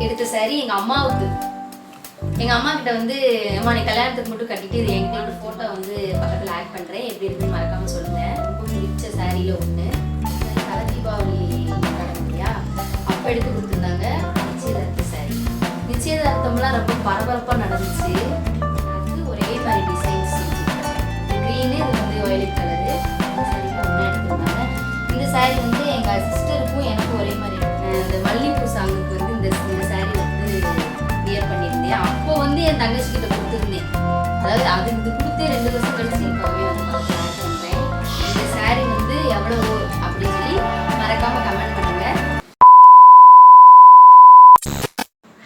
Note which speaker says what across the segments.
Speaker 1: எடுத்த சாரி எங்கள் அம்மாவுக்கு. எங்கள் அம்மா கிட்ட வந்து அம்மா நீ கல்யாணத்துக்கு மட்டும் கட்டிட்டு இது என்கிட்ட ஃபோட்டோ வந்து பக்கத்தில் ஆட் பண்ணுறேன், எப்படி இருக்குன்னு மறக்காமல் சொல்லுங்கள். ரொம்ப பிடிச்ச சாரியில் ஒன்று தலை தீபாவளி வரும் இல்லையா, அப்போ எடுத்து கொடுத்துருந்தாங்க. நிச்சயதார்த்த சாரி. நிச்சயதார்த்தம்லாம் ரொம்ப பரபரப்பாக நடந்துச்சு. அது ஒரே மாதிரி டிசைன்ஸ், க்ரீனு, இது வந்து வயலட் கலரு. இந்த சாரிக்கு ஒன்றா எடுத்துருந்தாங்க. இந்த சாரி வந்து எங்கள் சிஸ்டருக்கும் எனக்கும் ஒரே மாதிரி. இந்த மல்லிகைப்பூ சாங்குக்கு வந்து இந்த சாரி வந்து வியர் பண்ணியிருந்தேன். அப்போ வந்து என் தங்கச்சி கிட்ட கொடுத்துருந்தேன். அதாவது அது இது கொடுத்தே 2 வருஷம் கழிச்சு இப்போவே வந்து பண்ணுறேன். இந்த சாரி வந்து எவ்வளோ அப்படின்னு சொல்லி மறக்காம கமெண்ட் பண்ணுங்க.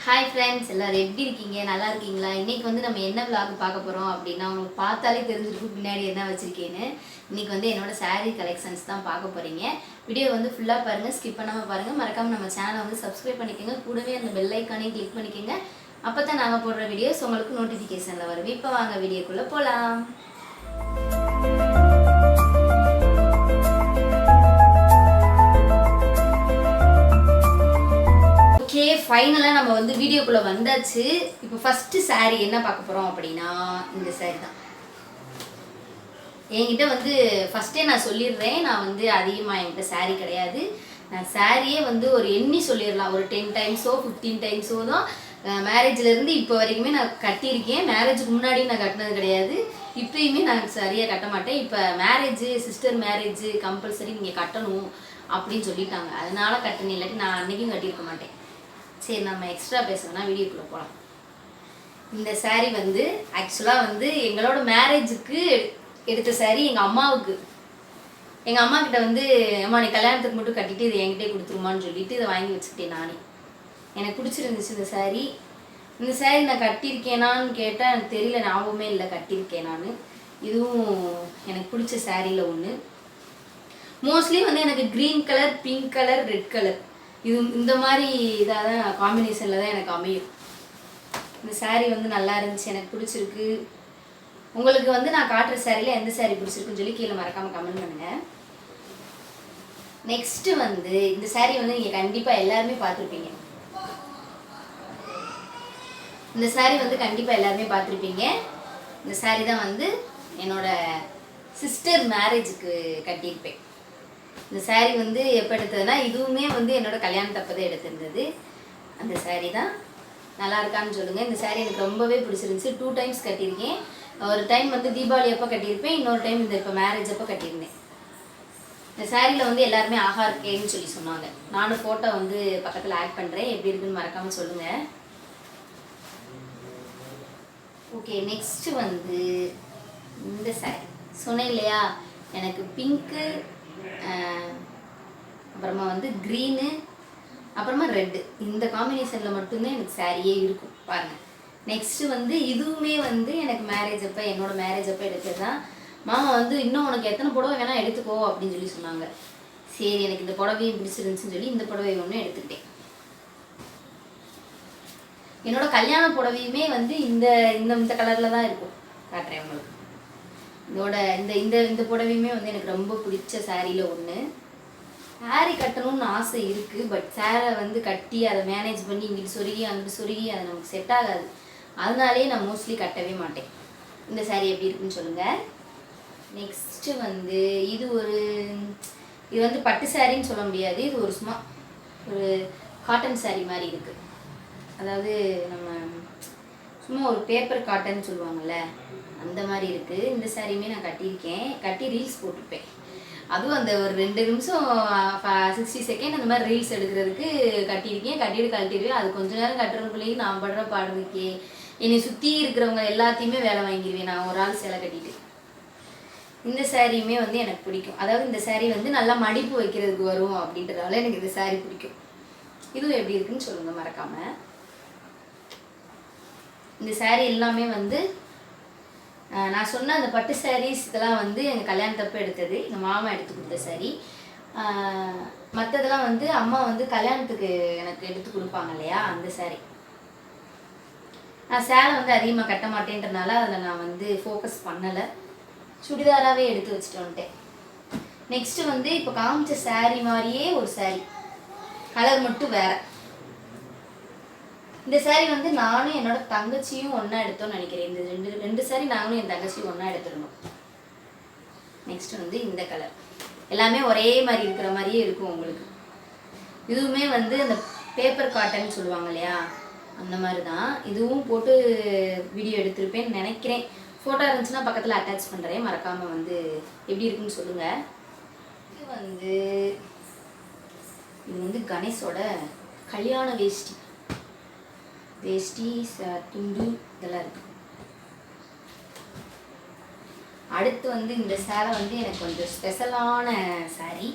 Speaker 1: ஹாய் ஃப்ரெண்ட்ஸ், எல்லோரும் எப்படி இருக்கீங்க? நல்லா இருக்கீங்களா? இன்றைக்கி வந்து நம்ம என்ன விளாக் பார்க்க போகிறோம் அப்படின்னா, உங்களுக்கு பார்த்தாலே தெரிஞ்சிருக்கும் பின்னாடி என்ன வச்சுருக்கேன்னு. இன்றைக்கி வந்து என்னோடய சாரீ கலெக்ஷன்ஸ் தான் பார்க்க போகிறீங்க. வீடியோ வந்து ஃபுல்லாக பாருங்கள், ஸ்கிப் பண்ணாமல் பாருங்கள். மறக்காமல் நம்ம சேனலை வந்து சப்ஸ்கிரைப் பண்ணிக்கோங்க. கூடவே அந்த பெல் ஐக்கானையும் கிளிக் பண்ணிக்கோங்க. அப்போ தான் நாங்கள் போடுற வீடியோஸ் உங்களுக்கு நோட்டிஃபிகேஷனில் வரும். இப்போ வாங்க வீடியோக்குள்ளே போகலாம். ஓகே, ஃபைனலாக நம்ம வந்து வீடியோக்குள்ளே வந்தாச்சு. இப்போ ஃபஸ்ட்டு சாரீ என்ன பார்க்க போகிறோம் அப்படின்னா, இந்த சாரீ தான். என்கிட்ட வந்து ஃபஸ்ட்டே நான் சொல்லிடுறேன், நான் வந்து அதிகமாக என்கிட்ட சாரீ கிடையாது. நான் சாரியே வந்து ஒரு எண்ணி சொல்லிடலாம், ஒரு 10 டைம்ஸோ 15 டைம்ஸோ தான் மேரேஜ்லேருந்து இப்போ வரைக்குமே நான் கட்டியிருக்கேன். மேரேஜுக்கு முன்னாடியும் நான் கட்டினது கிடையாது, இப்போயுமே நான் சரியாக கட்ட மாட்டேன். இப்போ மேரேஜு, சிஸ்டர் மேரேஜு கம்பல்சரி நீங்கள் கட்டணும் அப்படின்னு சொல்லிட்டாங்க, அதனால கட்டணும். இல்லாட்டி நான் அன்றைக்கும் கட்டியிருக்க மாட்டேன். சரி, நம்ம எக்ஸ்ட்ரா பேசணும்னா வீடியோக்குள்ளே போகலாம். இந்த சாரீ வந்து ஆக்சுவலாக வந்து எங்களோட மேரேஜுக்கு எடுத்த சாரீ எங்கள் அம்மாவுக்கு. எங்கள் அம்மா கிட்ட வந்து அம்மா நீ கல்யாணத்துக்கு மட்டும் கட்டிட்டு இது என்கிட்டே கொடுத்துருமான்னு சொல்லிட்டு இதை வாங்கி வச்சுக்கிட்டேன் நானே. எனக்கு பிடிச்சிருந்துச்சு இந்த சாரீ. இந்த சாரீ நான் கட்டியிருக்கேனான்னு கேட்டால் எனக்கு தெரியல, ஞாபகமே இல்லை கட்டியிருக்கேன் நான். இதுவும் எனக்கு பிடிச்ச சாரியில் ஒன்று. மோஸ்ட்லி வந்து எனக்கு green colour, pink colour, red colour, இது இந்த மாதிரி இதாக தான் காம்பினேஷனில் தான் எனக்கு அமையும். இந்த சாரீ வந்து நல்லா இருந்துச்சு, எனக்கு பிடிச்சிருக்கு. உங்களுக்கு வந்து நான் காட்டுற சாரியில் எந்த சாரீ பிடிச்சிருக்குன்னு சொல்லி கீழே மறக்காமல் கமெண்ட் பண்ணுங்கள். நெக்ஸ்ட்டு வந்து இந்த சாரீ வந்து நீங்கள் கண்டிப்பாக எல்லாருமே பார்த்துருப்பீங்க. இந்த சாரீ வந்து கண்டிப்பாக எல்லாருமே பார்த்துருப்பீங்க. இந்த சாரீ தான் வந்து என்னோட சிஸ்டர் மேரேஜுக்கு கட்டியிருப்பேன். இந்த சாரீ வந்து எப்போ எடுத்ததுன்னா, இதுவுமே வந்து என்னோட கல்யாணத்தப்போ தான் எடுத்திருந்தது. அந்த சாரீ தான். நல்லா இருக்கான்னு சொல்லுங்கள். இந்த சாரீ எனக்கு ரொம்பவே பிடிச்சிருந்துச்சு. 2 டைம்ஸ் கட்டியிருக்கேன். ஒரு டைம் வந்து தீபாவளி அப்போ கட்டியிருப்பேன், இன்னொரு டைம் இந்த இப்போ மேரேஜ் அப்போ கட்டியிருந்தேன். இந்த சாரியில் வந்து எல்லாருமே ஆஹா இருக்கேன்னு சொல்லி சொன்னாங்க. நானும் ஃபோட்டோ வந்து பக்கத்தில் ஆட் பண்ணுறேன், எப்படி இருக்குன்னு மறக்காமல் சொல்லுங்கள். ஓகே, நெக்ஸ்ட்டு வந்து இந்த சாரி சொன்னேன் இல்லையா, எனக்கு பிங்க்கு, அப்புறமா வந்து க்ரீனு, அப்புறமா ரெட்டு, இந்த காம்பினேஷனில் மட்டும்தான் எனக்கு சாரியே இருக்கும் பாருங்கள். நெக்ஸ்ட்டு வந்து இதுவுமே வந்து எனக்கு மேரேஜ் அப்போ, என்னோடய மேரேஜ் அப்போ எடுத்தது தான். மாமா வந்து இன்னும் உனக்கு எத்தனை புடவை வேணால் எடுத்துக்கோ அப்படின்னு சொல்லி சொன்னாங்க. சரி, எனக்கு இந்த புடவையும் பிடிச்சிருந்துச்சுன்னு சொல்லி இந்த புடவை ஒன்று எடுத்துக்கிட்டேன். என்னோட கல்யாண புடவையுமே வந்து இந்த இந்த கலரில் தான் இருக்கும், காட்டுறேன் உங்களுக்கு. இதோட இந்த புடவையுமே வந்து எனக்கு ரொம்ப பிடிச்ச சாரியில் ஒன்று. சாரி கட்டணும்னு ஆசை இருக்குது, பட் சாரை வந்து கட்டி அதை மேனேஜ் பண்ணி இங்கிட்டு சொருகி அங்கிட்டு சொருகி அது நமக்கு செட் ஆகாது. அதனாலே நான் மோஸ்ட்லி கட்டவே மாட்டேன். இந்த சாரீ எப்படி இருக்குன்னு சொல்லுங்கள். நெக்ஸ்ட்டு வந்து இது வந்து பட்டு சாரின்னு சொல்ல முடியாது, இது ஒரு ஒரு காட்டன் சாரீ மாதிரி இருக்குது. அதாவது நம்ம சும்மா ஒரு பேப்பர் காட்டன் சொல்லுவாங்கள்ல, அந்த மாதிரி இருக்குது. இந்த சாரியுமே நான் கட்டியிருக்கேன், கட்டி ரீல்ஸ் போட்டிருப்பேன். அதுவும் அந்த ஒரு 2 நிமிஷம் 60 செகண்ட் அந்த மாதிரி ரீல்ஸ் எடுக்கிறதுக்கு கட்டியிருக்கேன். கட்டிட்டு கழட்டிடுவேன். அது கொஞ்ச நேரம் கட்டுறதுக்குள்ளேயும் நான் படுற பாடுறதுக்கே என்னை சுற்றி இருக்கிறவங்க எல்லாத்தையுமே வேலை வாங்கிடுவேன் நான் ஒரு ஆள் சேலை கட்டிட்டு. இந்த சாரியுமே வந்து எனக்கு பிடிக்கும். அதாவது இந்த சாரீ வந்து நல்லா மடிப்பு வைக்கிறதுக்கு வரும் அப்படின்றதால எனக்கு இந்த சாரீ பிடிக்கும். இதுவும் எப்படி இருக்குன்னு சொல்லுங்கள் மறக்காமல். இந்த சாரீ எல்லாமே வந்து நான் சொன்ன அந்த பட்டு சாரீஸ் இதெல்லாம் வந்து எங்கள் கல்யாணத்தப்போ எடுத்தது, எங்கள் மாமா எடுத்து கொடுத்த சாரீ. மற்றதெல்லாம் வந்து அம்மா வந்து கல்யாணத்துக்கு எனக்கு எடுத்து கொடுப்பாங்க இல்லையா, அந்த சாரீ. நான் சேலை வந்து அதிகமாக கட்ட மாட்டேன்றனால அதில் நான் வந்து ஃபோக்கஸ் பண்ணலை, சுடிதாராகவே எடுத்து வச்சுட்டு வந்துட்டேன். நெக்ஸ்ட்டு வந்து இப்போ காமிச்ச சாரீ மாதிரியே ஒரு சாரீ, கலர் மட்டும் வேறு. இந்த saree வந்து நானும் என்னோட தங்கச்சியும் ஒன்றா எடுத்தோம்னு நினைக்கிறேன். இந்த ரெண்டு saree நானும் என் தங்கச்சியும் ஒன்றா எடுத்துருந்தோம். நெக்ஸ்ட் வந்து இந்த கலர் எல்லாமே ஒரே மாதிரி இருக்கிற மாதிரியே இருக்கும் உங்களுக்கு. இதுவுமே வந்து அந்த பேப்பர் காட்டன் சொல்லுவாங்க இல்லையா, அந்த மாதிரி தான். இதுவும் போட்டு வீடியோ எடுத்திருப்பேன்னு நினைக்கிறேன். ஃபோட்டோ இருந்துச்சுன்னா பக்கத்தில் அட்டாச் பண்ணுறேன், மறக்காமல் வந்து எப்படி இருக்குன்னு சொல்லுங்கள். இது வந்து கணேஷோட கல்யாண வேஷ்டி துண்டு இதெல்லாம் இருக்கு. அடுத்து வந்து இந்த சேலை வந்து எனக்கு கொஞ்சம் ஸ்பெஷலான saree.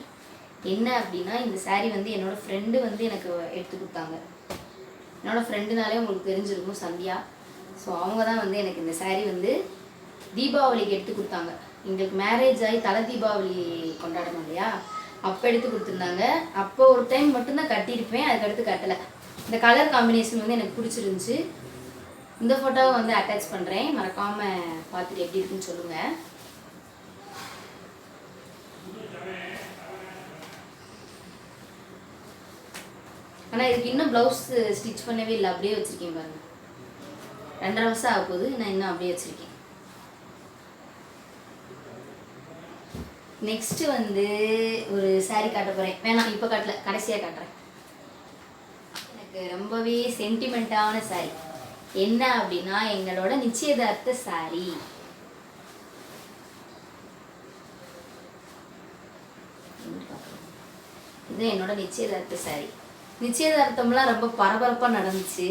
Speaker 1: என்ன அப்படின்னா, இந்த saree வந்து என்னோட ஃப்ரெண்டு வந்து எனக்கு எடுத்து கொடுத்தாங்க. என்னோட ஃப்ரெண்டுனாலே உங்களுக்கு தெரிஞ்சிருக்கும், சந்தியா. ஸோ அவங்க தான் வந்து எனக்கு இந்த saree வந்து தீபாவளிக்கு எடுத்து கொடுத்தாங்க. எங்களுக்கு மேரேஜ் ஆகி தலை தீபாவளி கொண்டாடணும் இல்லையா, அப்போ எடுத்து கொடுத்துருந்தாங்க. அப்போ ஒரு டைம் மட்டும்தான் கட்டியிருப்பேன், அதுக்கடுத்து கட்டலை. இந்த கலர் காம்பினேஷன் வந்து எனக்கு பிடிச்சிருந்துச்சு. இந்த ஃபோட்டோவை வந்து அட்டாச் பண்ணுறேன், மறக்காமல் பார்த்துட்டு எப்படி இருக்குன்னு சொல்லுங்கள். ஆனால் இதுக்கு இன்னும் ப்ளவுஸ் ஸ்டிச் பண்ணவே இல்லை, அப்படியே வச்சுருக்கேன் பாருங்கள். 2.5 வருஷம் ஆக போகுது, நான் இன்னும் அப்படியே வச்சுருக்கேன். நெக்ஸ்ட்டு வந்து ஒரு saree காட்ட போகிறேன். வேணாம், இப்போ காட்டல, கடைசியாக காட்டுறேன். எனக்கு ரொம்பவே சென்டிமெண்ட்டான saree. என்ன அப்படின்னா, எங்களோட நிச்சயதார்த்த saree. இது என்னோட நிச்சயதார்த்த saree. நிச்சயதார்த்தம்லாம் ரொம்ப பரபரப்பாக நடந்துச்சு.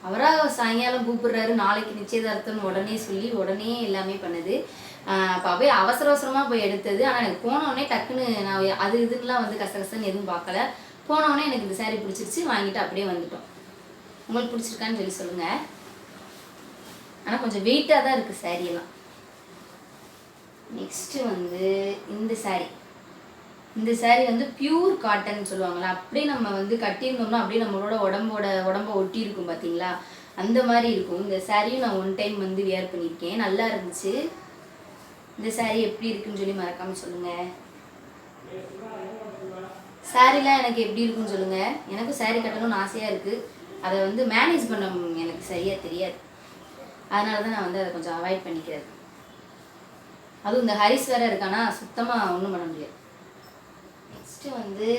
Speaker 1: அவராக சாயங்காலம் கூப்பிடுறாரு, நாளைக்கு நிச்சயதார்த்தம்னு உடனே சொல்லி உடனே எல்லாமே பண்ணுது. அப்போ அப்படியே அவசர அவசரமாக போய் எடுத்தது. ஆனால் எனக்கு போனோடனே டக்குன்னு நான் அது இதுக்கெலாம் வந்து கசகசன்னு எதுவும் பார்க்கல. போனோடனே எனக்கு இந்த saree பிடிச்சிருச்சு, வாங்கிட்டு அப்படியே வந்துட்டோம். உங்களுக்கு பிடிச்சிருக்கான்னு சொல்லி சொல்லுங்கள். ஆனால் கொஞ்சம் வெயிட்டாக தான் இருக்குது saree எல்லாம். நெக்ஸ்ட்டு வந்து இந்த saree. இந்த saree வந்து பியூர் காட்டன் சொல்லுவாங்களா, அப்படியே நம்ம வந்து கட்டியிருந்தோம்னா அப்படியே நம்மளோட உடம்ப ஒட்டி இருக்கும் பார்த்தீங்களா, அந்த மாதிரி இருக்கும். இந்த சாரியும் நான் ஒன் டைம் வந்து வியர் பண்ணியிருக்கேன், நல்லா இருந்துச்சு. இந்த saree எப்படி இருக்குன்னு சொல்லி மறக்காமல் சொல்லுங்கள். சாரீலாம் எனக்கு எப்படி இருக்குன்னு சொல்லுங்கள். எனக்கும் saree கட்டணும்னு ஆசையாக இருக்குது. அதை வந்து மேனேஜ் பண்ண எனக்கு சரியாக தெரியாது. அதனால தான் நான் வந்து அதை கொஞ்சம் அவாய்ட் பண்ணிக்கிறது. அதுவும் இந்த ஹரிஸ் வேறு இருக்கானா, சுத்தமாக ஒன்றும் பண்ண முடியாது. நெக்ஸ்ட்டு வந்து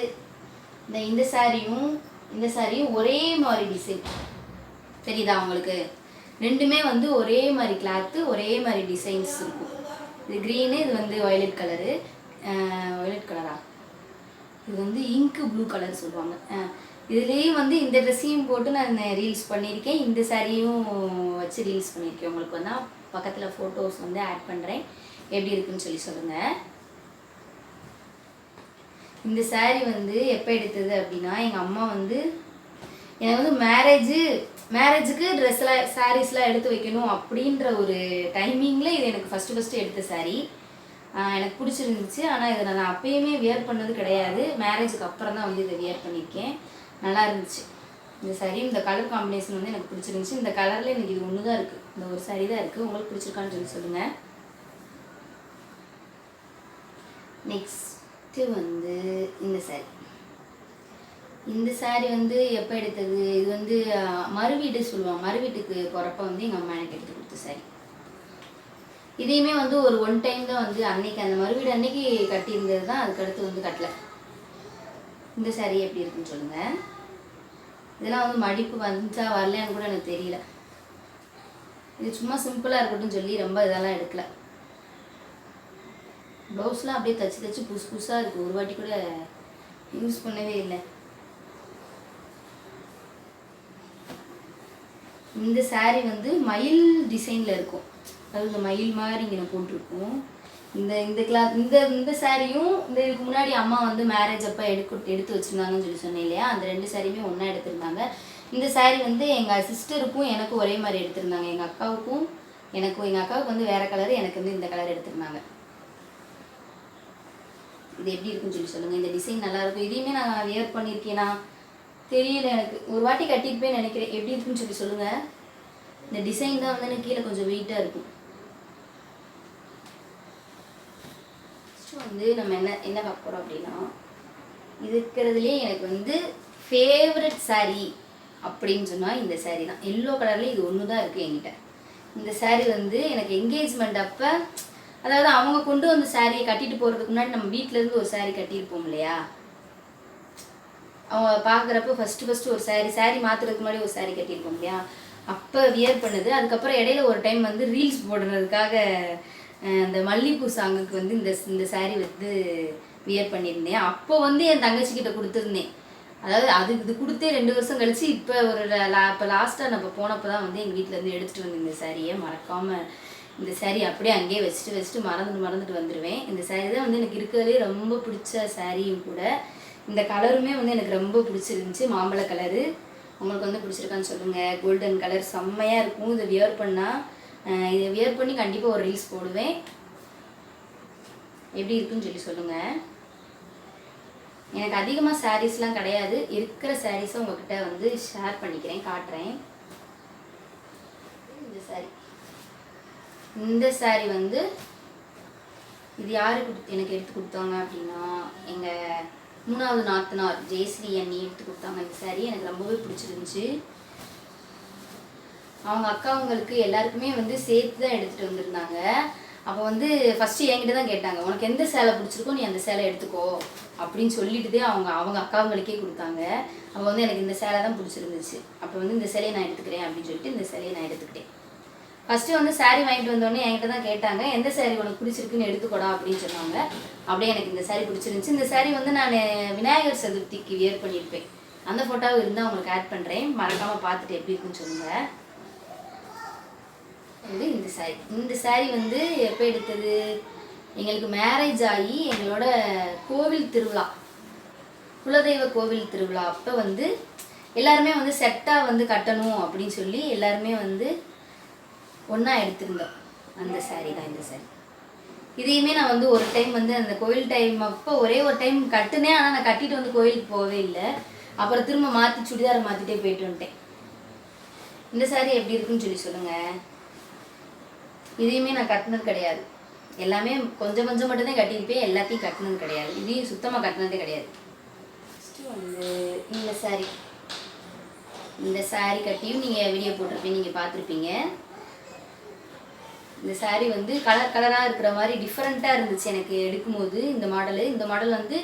Speaker 1: இந்த சாரியும் ஒரே மாதிரி டிசைன் தெரியுதா உங்களுக்கு? ரெண்டுமே வந்து ஒரே மாதிரி கிளாத்து, ஒரே மாதிரி டிசைன்ஸ் இருக்கும். இது க்ரீனு, இது வந்து வயலட் கலரு. வயலட் கலரா, இது வந்து இங்கு ப்ளூ கலர் சொல்லுவாங்க. இதுலேயும் வந்து இந்த ட்ரெஸ்ஸையும் போட்டு நான் ரீல்ஸ் பண்ணியிருக்கேன், இந்த சாரியும் வச்சு ரீல்ஸ் பண்ணியிருக்கேன். உங்களுக்கு வந்து பக்கத்தில் ஃபோட்டோஸ் வந்து ஆட் பண்ணுறேன், எப்படி இருக்குன்னு சொல்லி சொல்லுங்கள். இந்த saree வந்து எப்போ எடுத்தது அப்படின்னா, எங்கள் அம்மா வந்து எனக்கு வந்து மேரேஜுக்கு சாரீஸ்லாம் எடுத்து வைக்கணும் அப்படின்ற ஒரு டைமிங்கில் இது எனக்கு ஃபஸ்ட்டு எடுத்த saree. எனக்கு பிடிச்சிருந்துச்சு. ஆனால் இதை நான் அப்பயுமே வியர் பண்ணது கிடையாது, மேரேஜுக்கு அப்புறம் தான் வந்து இதை வியர் பண்ணியிருக்கேன். நல்லா இருந்துச்சு இந்த saree. இந்த கலர் காம்பினேஷன் வந்து எனக்கு பிடிச்சிருந்துச்சு. இந்த கலரில் எனக்கு இது ஒன்று தான் இருக்குது, இந்த ஒரு saree தான் இருக்குது. உங்களுக்கு பிடிச்சிருக்கான்னு சொல்லி சொல்லுங்கள். நெக்ஸ்ட்டு வந்து இந்த saree வந்து எப்போ எடுத்தது, இது வந்து மறுவீடு சொல்லுவாங்க, மறுவீட்டுக்கு போகிறப்ப வந்து எங்கள் அம்மா எனக்கு எடுத்து கொடுத்த saree. இதையுமே வந்து ஒரு ஒன் டைம் தான் வந்து அன்னைக்கு, அந்த மறுவீடு அன்னைக்கு கட்டியிருந்தது தான், அதுக்கடுத்து வந்து கட்டலை. இந்த saree எப்படி இருக்குன்னு சொல்லுங்கள். இதெல்லாம் வந்து மடிப்பு வந்துச்சா வரலையான்னு கூட எனக்கு தெரியல. இது சும்மா சிம்பிளாக இருக்கட்டும் சொல்லி ரொம்ப இதெல்லாம் எடுக்கலை. ப்ளவுஸ்லாம் அப்படியே தச்சு புதுசாக இருக்குது, ஒரு வாட்டி கூட யூஸ் பண்ணவே இல்லை. இந்த saree வந்து மயில் டிசைனில் இருக்கும், அதாவது இந்த மயில் மாதிரி இங்கே போட்டிருக்கும். இந்த சாரியும் இதுக்கு முன்னாடி அம்மா வந்து மேரேஜ் அப்போ எடுத்து வச்சுருந்தாங்கன்னு சொல்லி சொன்னேன் இல்லையா, அந்த 2 சாரியுமே ஒன்றா எடுத்திருந்தாங்க. இந்த saree வந்து எங்கள் சிஸ்டருக்கும் எனக்கும் ஒரே மாதிரி எடுத்திருந்தாங்க. எங்கள் அக்காவுக்கு வந்து வேறு கலரு, எனக்கு வந்து இந்த கலர் எடுத்திருந்தாங்க. இது எப்படி இருக்குன்னு சொல்லி சொல்லுங்கள். இந்த டிசைன் நல்லாயிருக்கும். இதையுமே நான் வியர் பண்ணியிருக்கேனா தெரியல, எனக்கு ஒரு வாட்டி கட்டியிருப்பேன்னு நினைக்கிறேன். எப்படி இருக்குன்னு சொல்லி சொல்லுங்கள். இந்த டிசைன் தான் வந்து எனக்கு கீழே கொஞ்சம் வெயிட்டாக இருக்கும். வந்து நம்ம என்ன பார்க்க போகிறோம் அப்படின்னா, இருக்கிறதுலே எனக்கு வந்து ஃபேவரட் saree அப்படின்னு சொன்னால் இந்த saree தான். எல்லோ கலரில் இது ஒன்று தான் இருக்குது என்கிட்ட. இந்த saree வந்து எனக்கு என்கேஜ்மெண்ட் அப்போ, அதாவது அவங்க கொண்டு வந்த சாரியை கட்டிட்டு போகிறதுக்கு முன்னாடி நம்ம வீட்டிலேருந்து ஒரு saree கட்டியிருப்போம் இல்லையா, அவங்க பார்க்குறப்போ ஃபஸ்ட்டு ஒரு saree மாற்றுறதுக்கு முன்னாடி ஒரு saree கட்டியிருப்போம் இல்லையா, அப்போ வியர் பண்ணுது. அதுக்கப்புறம் இடையில ஒரு டைம் வந்து ரீல்ஸ் போடுறதுக்காக இந்த மல்லிகைப்பூ சாங்குக்கு வந்து இந்த saree வந்து வியர் பண்ணியிருந்தேன். அப்போ வந்து என் தங்கச்சிக்கிட்ட கொடுத்துருந்தேன். அதாவது இது கொடுத்தே 2 வருஷம் கழிச்சு இப்போ இப்போ லாஸ்ட்டாக நம்ம போனப்போ தான் வந்து எங்கள் வீட்டிலேருந்து எடுத்துகிட்டு வந்து இந்த சாரியை மறக்காமல் இந்த saree அப்படியே அங்கேயே வச்சுட்டு மறந்துட்டு வந்துடுவேன். இந்த saree தான் வந்து எனக்கு இருக்கிறதுலே ரொம்ப பிடிச்ச சாரியும் கூட. இந்த கலருமே வந்து எனக்கு ரொம்ப பிடிச்சிருந்துச்சி, மாம்பழ கலரு. உங்களுக்கு வந்து பிடிச்சிருக்கான்னு சொல்லுங்கள். கோல்டன் கலர் செம்மையாக இருக்கும். இதை வியர் பண்ணி கண்டிப்பாக ஒரு ரீல்ஸ் போடுவேன். எப்படி இருக்குன்னு சொல்லி சொல்லுங்கள். எனக்கு அதிகமாக சாரீஸ்லாம் கிடையாது, இருக்கிற சாரீஸை உங்ககிட்ட வந்து ஷேர் பண்ணிக்கிறேன், காட்டுறேன். இந்த saree வந்து இது யாரு எனக்கு எடுத்து கொடுத்தாங்க அப்படின்னா, எங்கள் 3வது நாத்தனார் ஜெயஸ்ரீ அண்ணி எடுத்து கொடுத்தாங்க. இந்த saree எனக்கு ரொம்பவே பிடிச்சிருந்துச்சு. அவங்க அக்காவங்களுக்கு எல்லாருக்குமே வந்து சேர்த்து தான் எடுத்துகிட்டு வந்திருந்தாங்க. அப்போ வந்து ஃபஸ்ட்டு என்கிட்ட தான் கேட்டாங்க, உனக்கு எந்த சேலை பிடிச்சிருக்கோ நீ அந்த சேலை எடுத்துக்கோ அப்படின்னு சொல்லிட்டு அவங்க அக்காவங்களுக்கே கொடுத்தாங்க. அப்போ வந்து எனக்கு இந்த சேலை தான் பிடிச்சிருந்துச்சு. அப்போ வந்து இந்த சேலையை நான் எடுத்துக்கிறேன் அப்படின்னு சொல்லிட்டு இந்த சேலையை நான் எடுத்துக்கிட்டேன். ஃபஸ்ட்டு வந்து saree வாங்கிட்டு வந்தோடனே என்கிட்ட தான் கேட்டாங்க, எந்த saree உனக்கு பிடிச்சிருக்குன்னு எடுத்துக்கூடா அப்படின்னு சொன்னாங்க. அப்படியே எனக்கு இந்த saree பிடிச்சிருந்துச்சு. இந்த saree வந்து நான் விநாயகர் சதுர்த்திக்கு வியர் பண்ணியிருப்பேன். அந்த ஃபோட்டோவை இருந்தால் உங்களுக்கு ஆட் பண்ணுறேன், மறக்காமல் பார்த்துட்டு எப்படி இருக்குன்னு சொல்லுங்கள். வந்து இந்த saree வந்து எப்போ எடுத்தது, எங்களுக்கு மேரேஜ் ஆகி எங்களோட கோவில் திருவிழா, குலதெய்வ கோவில் திருவிழா அப்போ வந்து எல்லாருமே வந்து செட்டாக வந்து கட்டணும் அப்படின்னு சொல்லி எல்லாருமே வந்து ஒன்றா எடுத்திருந்தோம். அந்த saree தான் இந்த saree. இதையுமே நான் வந்து ஒரு டைம் வந்து அந்த கோயில் டைம் அப்போ ஒரே ஒரு டைம் கட்டுனேன். ஆனால் நான் கட்டிட்டு வந்து கோயிலுக்கு போகவே இல்லை. அப்புறம் திரும்ப மாற்றி சுடிதாரை மாற்றிட்டே போயிட்டு வந்துட்டேன். இந்த saree எப்படி இருக்குன்னு சொல்லி சொல்லுங்கள். இதையுமே நான் கட்டினது கிடையாது, எல்லாமே கொஞ்சம் மட்டும்தான் கட்டியிருப்பேன், எல்லாத்தையும் கட்டினது கிடையாது. இதையும் சுத்தமாக கட்டினதே கிடையாது. ஃபஸ்ட்டு வந்து இந்த saree கட்டியும் நீங்கள் வீடியோ போட்டிருப்பீங்க, நீங்கள் பார்த்துருப்பீங்க. இந்த saree வந்து கலராக இருக்கிற மாதிரி டிஃப்ரெண்ட்டாக இருந்துச்சு எனக்கு எடுக்கும்போது. இந்த மாடல் வந்து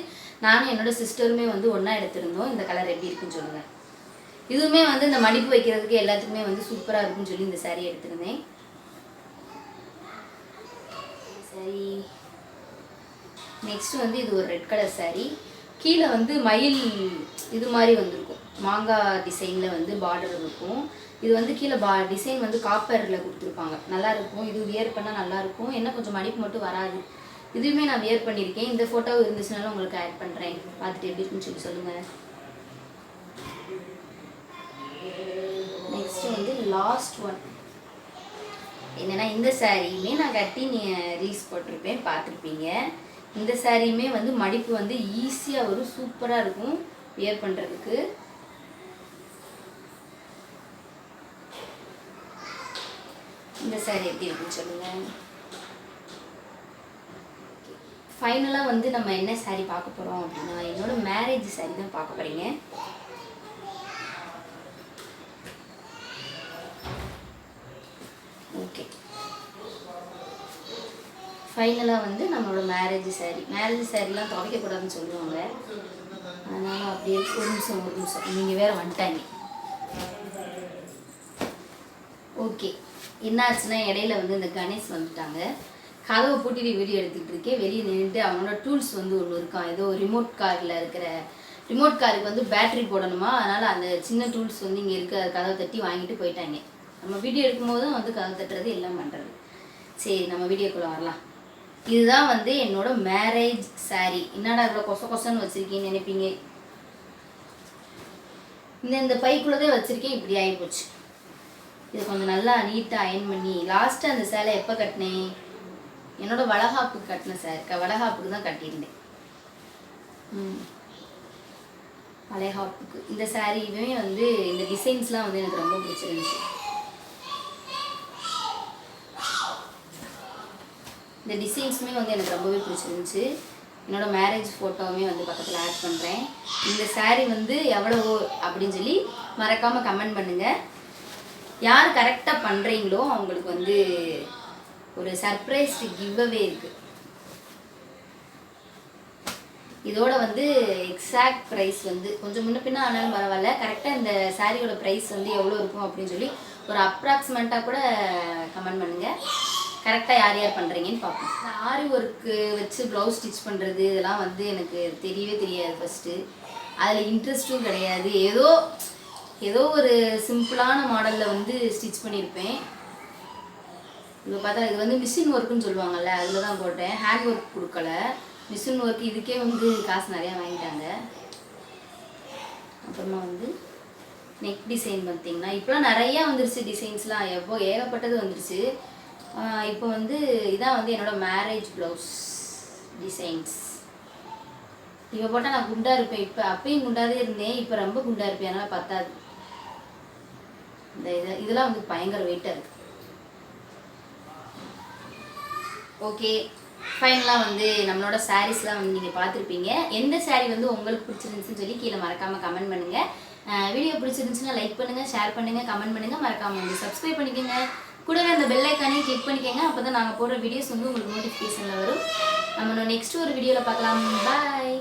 Speaker 1: நானும் என்னோட சிஸ்டருமே வந்து ஒன்றா எடுத்திருந்தோம். இந்த கலர் எப்படி இருக்குன்னு சொல்லுங்கள். இதுவுமே வந்து இந்த மடிப்பு வைக்கிறதுக்கு எல்லாத்துக்குமே வந்து சூப்பராக இருக்குன்னு சொல்லி இந்த saree எடுத்திருந்தேன். சரி, நெக்ஸ்ட் வந்து இது ஒரு ரெட் கலர் saree. கீழே வந்து மயில் இது மாதிரி வந்திருக்கும், மாங்காய் டிசைனில் வந்து பார்டர் இருக்கும். இது வந்து கீழே டிசைன் வந்து காப்பரில் கொடுத்துருப்பாங்க, நல்லாயிருக்கும். இது வியர் பண்ணால் நல்லாயிருக்கும், என்ன கொஞ்சம் மடிப்பு மட்டும் வராது. இதுவுமே நான் வியர் பண்ணியிருக்கேன். இந்த ஃபோட்டோவும் இருந்துச்சுனாலும் உங்களுக்கு ஆட் பண்ணுறேன், பார்த்துட்டு எப்படி இருக்குன்னு சொல்லி சொல்லுங்கள். நெக்ஸ்ட்டு வந்து லாஸ்ட் ஒன் என்னென்னா, இந்த சாரியுமே நான் கட்டி ரீல்ஸ் போட்டிருப்பேன், பார்த்துருப்பீங்க. இந்த சாரியுமே வந்து மடிப்பு வந்து ஈஸியாக வரும், சூப்பராக இருக்கும் வியர் பண்ணுறதுக்கு. இந்த சாரி எப்படி இருக்குன்னு சொல்லுங்கள். ஃபைனலாக வந்து நம்ம என்ன சாரி பார்க்க போகிறோம் அப்படின்னா, என்னோட மேரேஜ் சாரி தான் பார்க்க போகிறீங்க. ஓகே, ஃபைனலாக வந்து நம்மளோட மேரேஜ் சாரிலாம் துவைக்கக்கூடாதுன்னு சொல்லுவாங்க. அதனால் அப்படியே ஒரு நிமிஷம் நீங்கள் வேறு வந்துட்டாங்க. ஓகே, என்னாச்சுன்னா இடையில வந்து இந்த கணேஷ் வந்துட்டாங்க. கதவை பூட்டிட்டு வீடியோ எடுத்துக்கிட்டு இருக்கேன். வெளியே நின்றுட்டு அவனோட டூல்ஸ் வந்து ஒன்று இருக்கான், ஏதோ ரிமோட் காருக்கு வந்து பேட்ரி போடணுமா, அதனால் அந்த சின்ன டூல்ஸ் வந்து இங்கே இருக்க கதவை தட்டி வாங்கிட்டு போயிட்டாங்க. நம்ம வீடியோ எடுக்கும்போதும் வந்து கதவை தட்டுறது எல்லாம் பண்ணுறது. சரி, நம்ம வீடியோக்குள்ளே வரலாம். இதுதான் வந்து என்னோட மேரேஜ் சாரி. என்னடா இவ்வளோ கொசன்னு வச்சுருக்கீங்கன்னு நினைப்பீங்க. இந்த பைக்குள்ளதே வச்சுருக்கேன், இப்படி ஆகிப்போச்சு. இது கொஞ்சம் நல்லா நீட்டாக அயன் பண்ணி லாஸ்ட்டாக அந்த சேலை எப்போ கட்டினேன், என்னோட வளகாப்புக்கு கட்டின வளகாப்புக்கு தான் கட்டியிருந்தேன். வளகாப்புக்கு இந்த சாரியுமே வந்து இந்த டிசைன்ஸ்லாம் வந்து எனக்கு ரொம்ப பிடிச்சிருந்துச்சு. இந்த டிசைன்ஸுமே வந்து எனக்கு ரொம்பவே பிடிச்சிருந்துச்சு. என்னோட மேரேஜ் ஃபோட்டோவுமே வந்து பக்கத்தில் ஆட் பண்ணுறேன். இந்த சாரீ வந்து எவ்வளவோ அப்படின்னு சொல்லி மறக்காமல் கமெண்ட் பண்ணுங்கள். யார் கரெக்டாக பண்ணுறீங்களோ அவங்களுக்கு வந்து ஒரு சர்ப்ரைஸ் கிவ்அவே இருக்குது. இதோட வந்து எக்ஸாக்ட் ப்ரைஸ் வந்து கொஞ்சம் முன்ன பின்ன ஆனாலும் பரவாயில்ல, கரெக்டாக இந்த சாரியோட ப்ரைஸ் வந்து எவ்வளோ இருக்கும் அப்படின்னு சொல்லி ஒரு அப்ராக்சிமேட்டாக கூட கமெண்ட் பண்ணுங்கள். கரெக்டாக யார் யார் பண்ணுறீங்கன்னு பார்ப்போம். இந்த ஆரி ஒர்க்கு வச்சு ப்ளவுஸ் ஸ்டிச் பண்ணுறது இதெல்லாம் வந்து எனக்கு தெரியவே தெரியாது. ஃபஸ்ட்டு அதில் இன்ட்ரெஸ்ட்டும் கிடையாது. ஏதோ ஒரு சிம்பிளான மாடலில் வந்து ஸ்டிச் பண்ணியிருப்பேன். இப்போ பார்த்தா இது வந்து மிஷின் ஒர்க்குன்னு சொல்லுவாங்கள்ல, அதில் தான் போட்டேன். ஹேண்ட் ஒர்க் கொடுக்கல, மிஷின் ஒர்க். இதுக்கே வந்து காசு நிறையா வாங்கிட்டாங்க. அப்புறமா வந்து நெக் டிசைன் பார்த்தீங்கன்னா இப்போலாம் நிறையா வந்துருச்சு. டிசைன்ஸ்லாம் ஏகப்பட்டது வந்துருச்சு. இப்போ வந்து இதான் வந்து என்னோடய மேரேஜ் ப்ளவுஸ் டிசைன்ஸ். இப்போ போட்டால் நான் குண்டாக இருப்பேன். இப்போ அப்பயும் குண்டாதே இருந்தேன், இப்போ ரொம்ப குண்டாக இருப்பேன். அதனால் பத்தாது. இதெல்லாம் வந்து பயங்கர வெயிட்டாக இருக்குது. ஓகே, ஃபைனலாக வந்து நம்மளோட சாரீஸ்லாம் வந்து நீங்கள் பார்த்துருப்பீங்க. எந்த சாரீ வந்து உங்களுக்கு பிடிச்சிருந்துச்சுன்னு சொல்லி கீழே மறக்காமல் கமெண்ட் பண்ணுங்கள். வீடியோ பிடிச்சிருந்துச்சுன்னா லைக் பண்ணுங்கள், ஷேர் பண்ணுங்கள், கமெண்ட் பண்ணுங்கள். மறக்காமல் வந்து சப்ஸ்கிரைப் பண்ணிக்கோங்க. கூடவே அந்த பெல் ஐக்கானையும் கிளிக் பண்ணிக்கோங்க. அப்போ தான் நாங்கள் போடுற வீடியோஸ் வந்து உங்களுக்கு நோட்டிஃபிகேஷனில் வரும். நம்ம நெக்ஸ்ட் ஒரு வீடியோவில் பார்க்கலாம். பாய்.